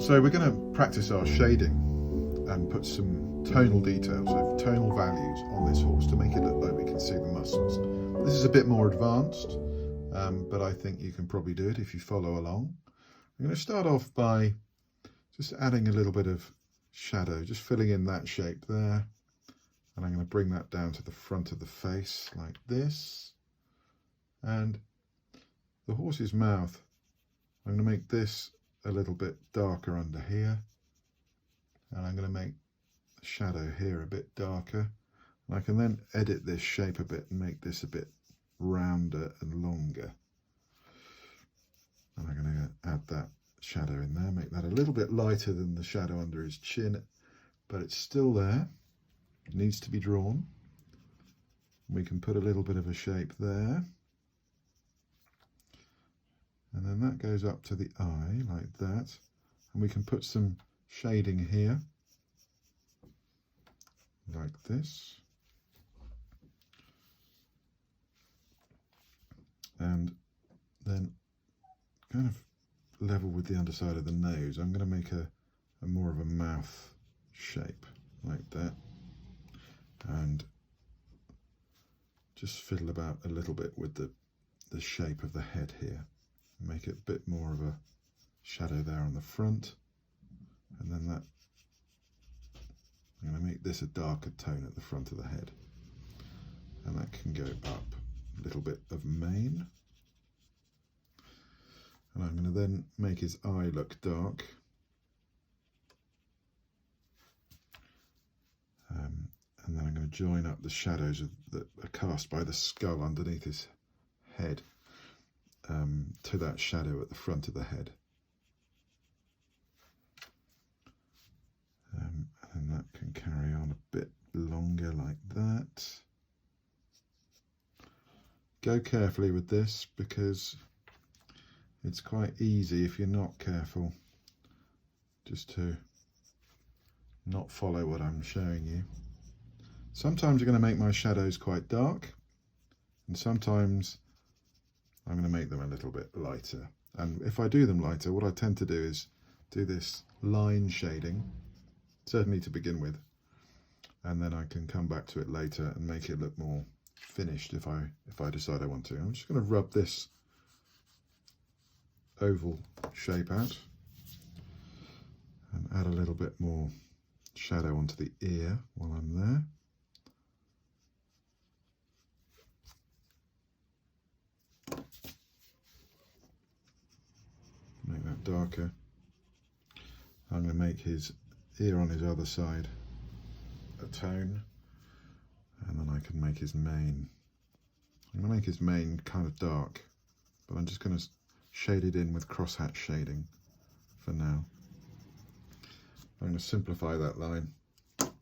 So we're going to practice our shading and put some tonal details, so tonal values on this horse to make it look like we can see the muscles. This is a bit more advanced, but I think you can probably do it if you follow along. I'm going to start off by just adding a little bit of shadow, just filling in that shape there. And I'm going to bring that down to the front of the face like this. And the horse's mouth, I'm going to make this a little bit darker under here. And I'm going to make the shadow here a bit darker. And I can then edit this shape a bit and make this a bit rounder and longer. And I'm going to add that shadow in there, make that a little bit lighter than the shadow under his chin, but it's still there. It needs to be drawn. We can put a little bit of a shape there. And then that goes up to the eye like that. And we can put some shading here, like this. And then kind of level with the underside of the nose. I'm going to make a more of a mouth shape like that. And just fiddle about a little bit with the shape of the head here. Make it a bit more of a shadow there on the front. And then that, I'm going to make this a darker tone at the front of the head. And that can go up a little bit of mane. And I'm going to then make his eye look dark. And then I'm going to join up the shadows that are cast by the skull underneath his head to that shadow at the front of the head. And that can carry on a bit longer like that. Go carefully with this because it's quite easy if you're not careful just to not follow what I'm showing you. Sometimes I'm going to make my shadows quite dark, and sometimes I'm going to make them a little bit lighter. And if I do them lighter, what I tend to do is do this line shading, certainly to begin with, and then I can come back to it later and make it look more finished if I decide I want to. I'm just going to rub this oval shape out and add a little bit more shadow onto the ear while I'm there. Make that darker. I'm going to make his ear on his other side a tone, and then I can make his mane. I'm going to make his mane kind of dark, but I'm just going to shade it in with crosshatch shading for now. I'm going to simplify that line as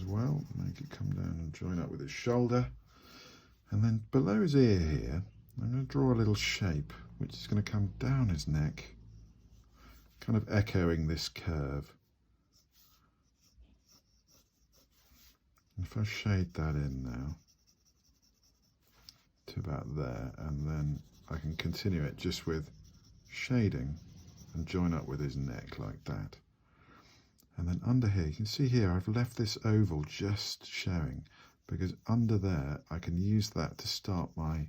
well, make it come down and join up with his shoulder. And then below his ear here, I'm going to draw a little shape which is going to come down his neck, kind of echoing this curve. If I shade that in now to about there, and then I can continue it just with shading and join up with his neck like that. And then under here, you can see here I've left this oval just showing, because under there I can use that to start my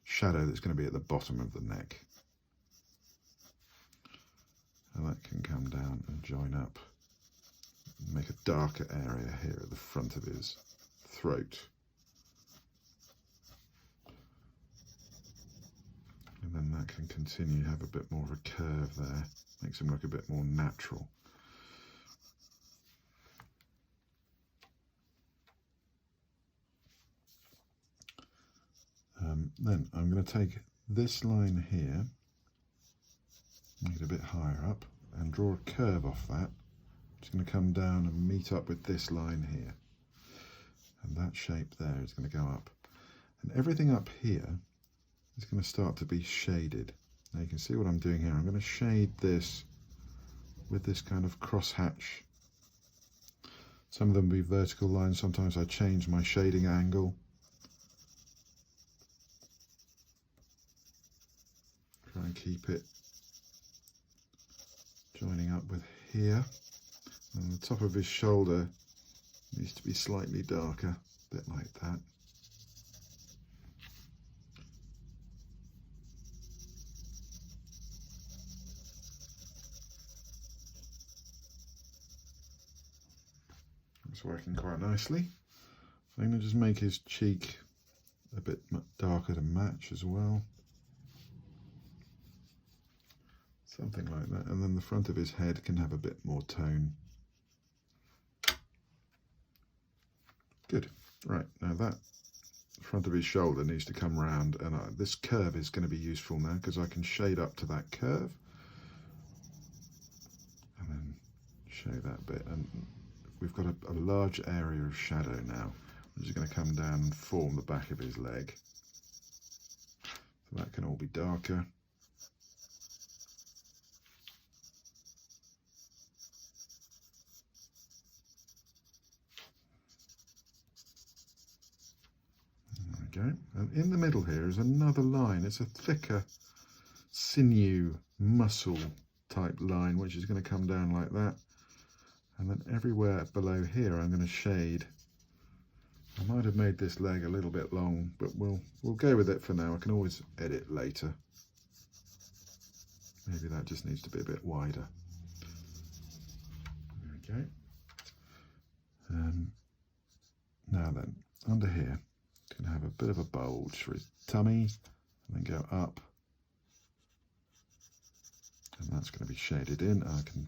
shadow that's going to be at the bottom of the neck. And that can come down and join up and make a darker area here at the front of his throat. And then that can continue, have a bit more of a curve there, makes him look a bit more natural. Then I'm going to take this line here, make it a bit higher up, and draw a curve off that. It's going to come down and meet up with this line here. And that shape there is going to go up. And everything up here is going to start to be shaded. Now you can see what I'm doing here. I'm going to shade this with this kind of crosshatch. Some of them will be vertical lines. Sometimes I change my shading angle. Try and keep it here, and the top of his shoulder needs to be slightly darker, a bit like that. It's working quite nicely. I'm going to just make his cheek a bit darker to match as well. Something like that, and then the front of his head can have a bit more tone. Good. Right, now that front of his shoulder needs to come round, and this curve is going to be useful now because I can shade up to that curve and then shade that bit, and we've got a large area of shadow now, which is going to come down and form the back of his leg. So that can all be darker. There we go. And in the middle here is another line. It's a thicker sinew muscle type line, which is going to come down like that. And then everywhere below here I'm going to shade. I might have made this leg a little bit long, but we'll go with it for now. I can always edit later. Maybe that just needs to be a bit wider. There we go. Now then, under here, it's going to have a bit of a bulge for his tummy, and then go up. And that's going to be shaded in. I can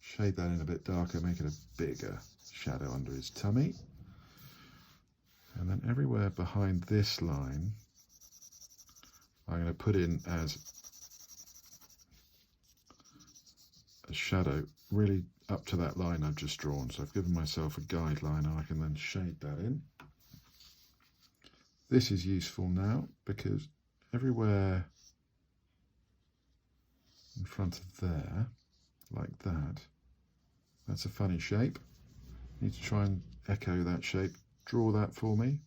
shade that in a bit darker, make it a bigger shadow under his tummy. And then everywhere behind this line, I'm going to put in as a shadow really up to that line I've just drawn. So I've given myself a guideline, and I can then shade that in. This is useful now because everywhere in front of there, like that, that's a funny shape. You need to try and echo that shape. Draw that for me.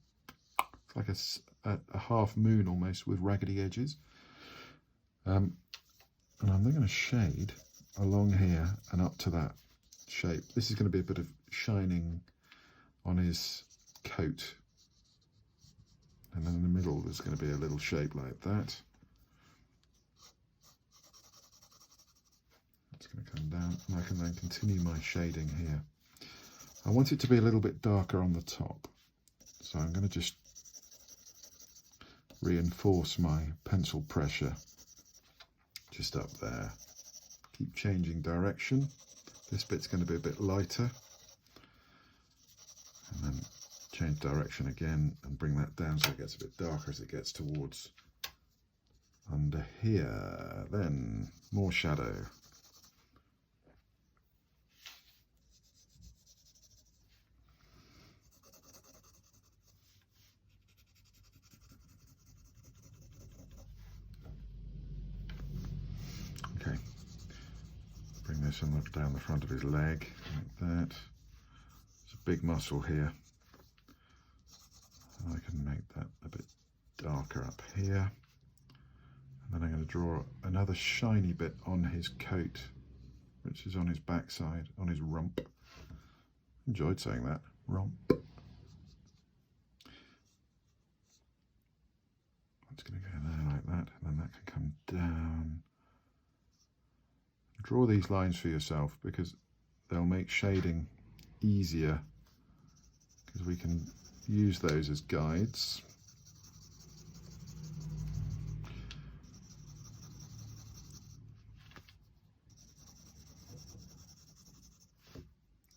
It's like a half moon almost with raggedy edges. And I'm then going to shade along here and up to that shape. This is going to be a bit of shining on his coat. And then in the middle there's going to be a little shape like that. It's going to come down, and I can then continue my shading here. I want it to be a little bit darker on the top, so I'm going to just reinforce my pencil pressure just up there. Keep changing direction. This bit's going to be a bit lighter, and then change direction again and bring that down so it gets a bit darker as it gets towards under here. Then more shadow. Okay, bring this on down the front of his leg like that. There's a big muscle here. I can make that a bit darker up here. And then I'm going to draw another shiny bit on his coat, which is on his backside, on his rump. Enjoyed saying that, rump. It's going to go there like that, and then that can come down. Draw these lines for yourself because they'll make shading easier, because we can use those as guides.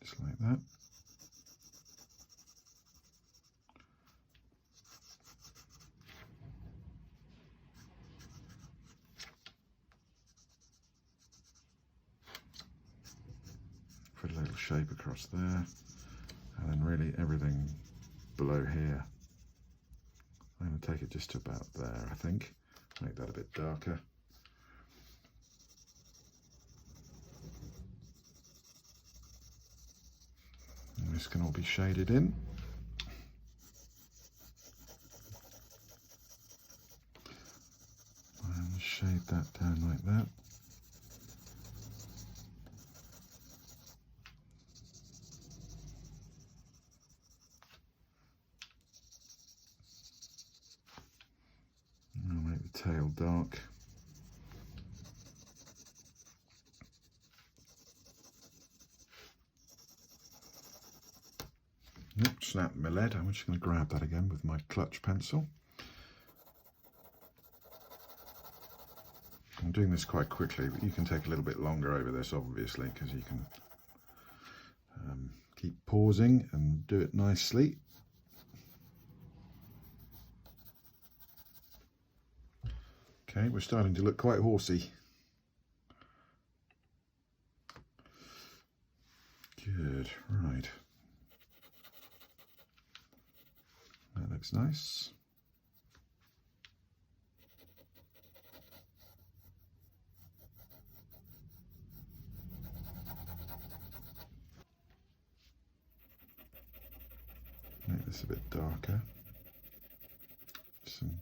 Just like that. Put a little shape across there, and then really everything below here. I'm going to take it just to about there, I think. Make that a bit darker. And this can all be shaded in. And shade that down like that. tail dark. Oops, snapped my lead. I'm just going to grab that again with my clutch pencil. I'm doing this quite quickly, but you can take a little bit longer over this, obviously, because you can keep pausing and do it nicely. Okay, we're starting to look quite horsey. Good, right. That looks nice. Make this a bit darker. Some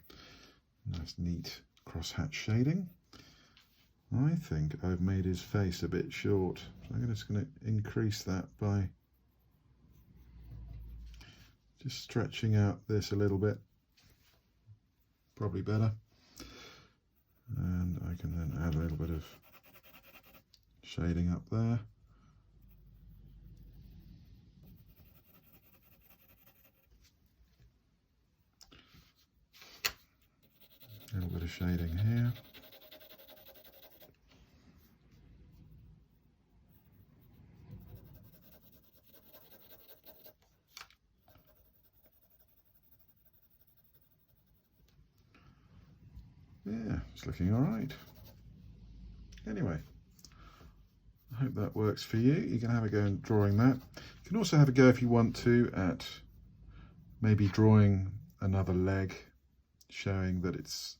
nice neat crosshatch shading. I think I've made his face a bit short, so I'm just going to increase that by just stretching out this a little bit, probably better. And I can then add a little bit of shading up there. A little bit of shading here. Yeah, it's looking all right. Anyway, I hope that works for you. You can have a go at drawing that. You can also have a go, if you want to, at maybe drawing another leg, showing that it's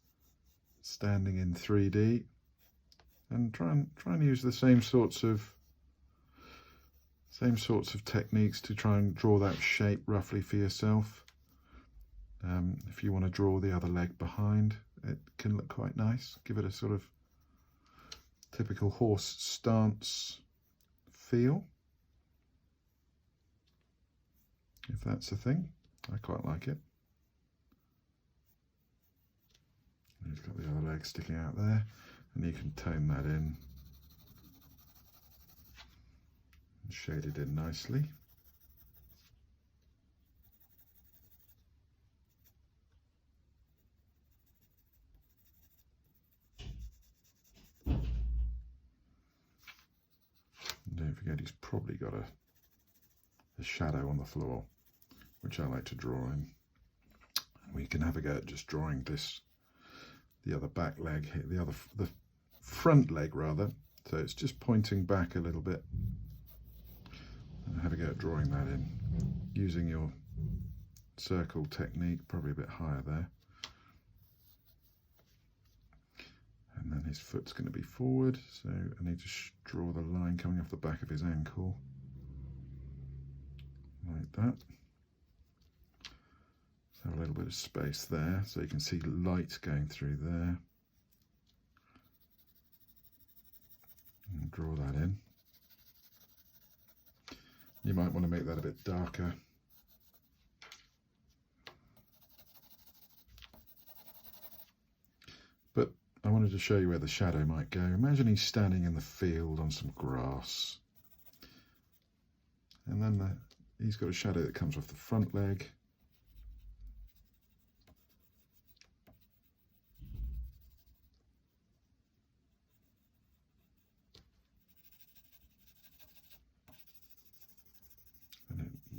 standing in 3D, and try and use the same sorts of techniques to try and draw that shape roughly for yourself. If you want to draw the other leg behind, it can look quite nice. Give it a sort of typical horse stance feel, if that's a thing. I quite like it. He's got the other leg sticking out there, and you can tone that in and shade it in nicely. And don't forget, he's probably got a shadow on the floor, which I like to draw in. We can have a go at just drawing this, the other back leg here, the front leg rather, so it's just pointing back a little bit, and have a go at drawing that in using your circle technique, probably a bit higher there. And then his foot's going to be forward, so I need to draw the line coming off the back of his ankle like that. Have a little bit of space there, so you can see light going through there. And draw that in. You might want to make that a bit darker. But I wanted to show you where the shadow might go. Imagine he's standing in the field on some grass. And then he's got a shadow that comes off the front leg.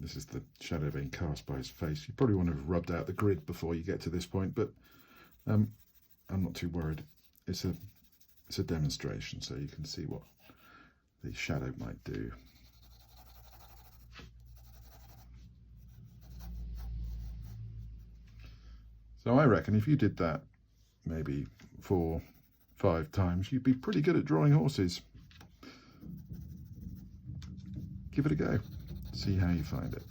This is the shadow being cast by his face. You probably want to have rubbed out the grid before you get to this point, but I'm not too worried. It's a demonstration, so you can see what the shadow might do. So I reckon if you did that maybe 4-5 times, you'd be pretty good at drawing horses. Give it a go. See how you find it.